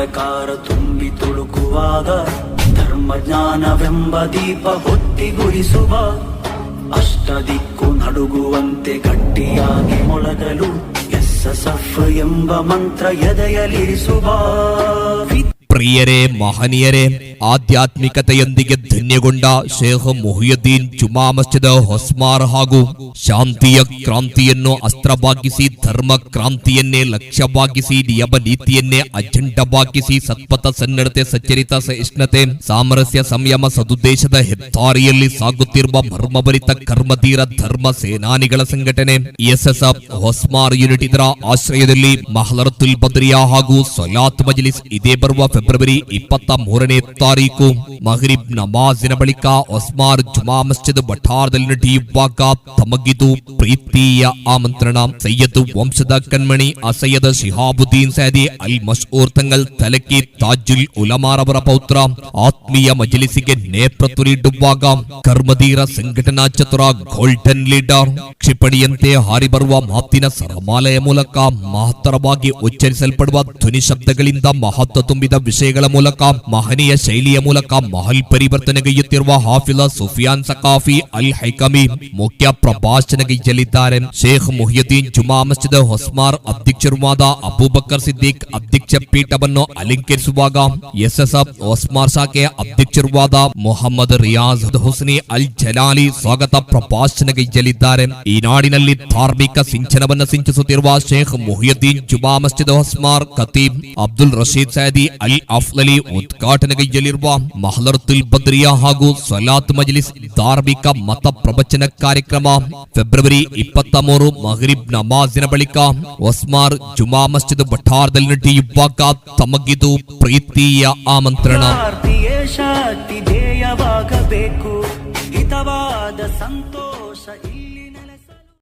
ಅಂಧಕಾರ ತುಂಬಿ ತುಳುಕುವಾಗ ಧರ್ಮಜ್ಞಾನವೆಂಬ ದೀಪ ಹೊತ್ತಿಗುರಿಸುವ, ಅಷ್ಟದಿಕ್ಕು ನಡುಗುವಂತೆ ಗಟ್ಟಿಯಾಗಿ ಮೊಳಗಲು SSF ಎಂಬ ಮಂತ್ರ ಎದೆಯಲಿರಿಸುವ. ಪ್ರಿಯರೇ, ಮಹನೀಯರೇ, ಆಧ್ಯಾತ್ಮಿಕತೆಯೊಂದಿಗೆ ಧನ್ಯಗೊಂಡ ಶೇಖ್ ಮುಹಿಯುದ್ದೀನ್ ಜುಮಾ ಮಸ್ಜಿದ್ ಹೊಸ್ಮಾರ್ ಹಾಗೂ ಶಾಂತಿಯ ಕ್ರಾಂತಿಯನ್ನು ಅಸ್ತ್ರವಾಗಿಸಿ ಧರ್ಮ ಕ್ರಾಂತಿಯನ್ನೇ ಲಕ್ಷ್ಯವಾಗಿಸಿ ನಿಯಮ ನೀತಿಯನ್ನೇ ಅಜೆಂಡವಾಗಿಸಿ ಸತ್ಪಥ ಸನ್ನಡತೆ ಸಚ್ಚರಿತ ಸಹಿಷ್ಣುತೆ ಸಾಮರಸ್ಯ ಸಂಯಮ ಸದುದ್ದೇಶದ ಹೆದ್ದಾರಿಯಲ್ಲಿ ಸಾಗುತ್ತಿರುವ ಮರ್ಮಭರಿತ ಕರ್ಮಧೀರ ಧರ್ಮ ಸೇನಾನಿಗಳ ಸಂಘಟನೆ SSF ಹೊಸ್ಮಾರ್ ಯೂನಿಟ್ ಇದರ ಆಶ್ರಯದಲ್ಲಿ ಮಹಲರತುಲ್ ಬದ್ರಿಯಾ ಹಾಗೂ ಸಲಾತ್ ಮಜ್ಲಿಸ್ ಇದೇ ಬರುವ ಫೆಬ್ರವರಿ 23ನೇ ತಾರೀಕು ಮಗ್ರಿಬ್ ನಮಾಜಿನ ಬಳಿಕ ಹೊಸ್ಮಾರ್ ಜುಮಾ ಮಸ್ಜಿದ್ ವಠಾರದಲ್ಲಿ ನಡೆಯುವಾಗ ತಮಗಿದು ಪ್ರೀತಿಯ ಆಮಂತ್ರಣ. ಸೈಯದ್ ವಂಶದ ಕಣ್ಮಣಿ ಅಸಯ್ಯದ್ ಶಿಹಾಬುದ್ದೀನ್ ಸೈದಿ ಅಲ್ ಮಶ್ಊರ್ ತಂಗಲ್ ತಲಕಿ ತಾಜುಲ್ ಉಲಮಾರವರ ಪೌತ್ರ ಆತ್ಮೀಯ ಮಜಲಿಸಿಗೆ ನೇತೃತ್ವ ನೀಡುವಾಗ ಕರ್ಮಧೀರ ಸಂಘಟನಾ ಚತುರ ಗೋಲ್ಡನ್ ಲೀಡರ್ ಕ್ಷಿಪಣಿಯಂತೆ ಹಾರಿ ಬರುವ ಮಾತಿನ ಸರಮಾಲೆಯ ಮೂಲಕ ಮಹತ್ತರವಾಗಿ ಉಚ್ಚರಿಸಲ್ಪಡುವ ಧ್ವನಿ ಶಬ್ದಗಳಿಂದ ಮಹತ್ವ ತುಂಬಿದ ವಿಷಯಗಳ ಮೂಲಕ ಮಹನೀಯ ಶೈಲಿಯ ಮೂಲಕ ಮಹಲ್ ಪರಿವರ್ತನೆಗೈಯುತ್ತಿರುವ ಹಾಫಿಜ್ ಸುಫಿಯಾನ್ ಸಕಾಫಿ ಅಲ್ ಹೈಕಮಿ ಮುಖ್ಯ ಪ್ರಭಾಷಣೆಗೈಯಲಿದ್ದಾರೆ. ಶೇಖ್ ಮುಹಿಯುದ್ದೀನ್ ಜುಮಾ ಮಸ್ಜಿದ್ ಹೊಸ್ಮಾರ್ ಅಧ್ಯಕ್ಷರುವಾದ ಅಬೂಬಕರ್ ಸಿದ್ದಿಕ್ ಅಧ್ಯಕ್ಷ ಪೀಠವನ್ನು ಅಲಂಕರಿಸುವಾಗ SSF ಹೊಸ್ಮಾರ್ ಶಾಖೆಯ ಅಧ್ಯಕ್ಷರುವಾದ ಮೊಹಮ್ಮದ್ ರಿಯಾಜ್ ಹುಸ್ನಿ ಅಲ್ ಜಲಾಲಿ ಸ್ವಾಗತ ಪ್ರಭಾಷಣೆಗೈಯಲಿದ್ದಾರೆ. ಈ ನಾಡಿನಲ್ಲಿ ಧಾರ್ಮಿಕ ಸಿಂಚನವನ್ನು ಸಿಂಚಿಸುತ್ತಿರುವ ಶೇಖ್ ಮುಹಿಯುದ್ದೀನ್ ಜುಮಾ ಮಸ್ಜಿದ್ ಹೊಸ್ಮಾರ್ ಖತೀಬ್ ಅಬ್ದುಲ್ ರಶೀದ್ ಸೈದಿ ಅಲ್ ಅಫ್ಲಲಿ ಉದ್ಘಾಟನೆಗೈಯಲಿರುವ ಮಹಲರತುಲ್ ಬದ್ರಿಯಾ ಹಾಗೂ ಸಲಾತ್ ಮಜ್ಲಿಸ್ ಧಾರ್ಮಿಕ ಮತ ಪ್ರವಚನ ಕಾರ್ಯಕ್ರಮ ಫೆಬ್ರವರಿ 23 ಮಗ್ರಿಬ್ ನಮಾಜಿನ ಬಳಿಕ ಹೊಸ್ಮಾರ್ ಜುಮಾ ಮಸ್ಜಿದ್ ವಠಾರದಲ್ಲಿ ನಡೆಯುವಾಗ ತಮಗಿದು ಪ್ರೀತಿಯ ಆಮಂತ್ರಣ. ಶಕ್ತಿ ಧ್ಯೇಯವಾಗಬೇಕು, ಹಿತವಾದ ಸಂತೋಷ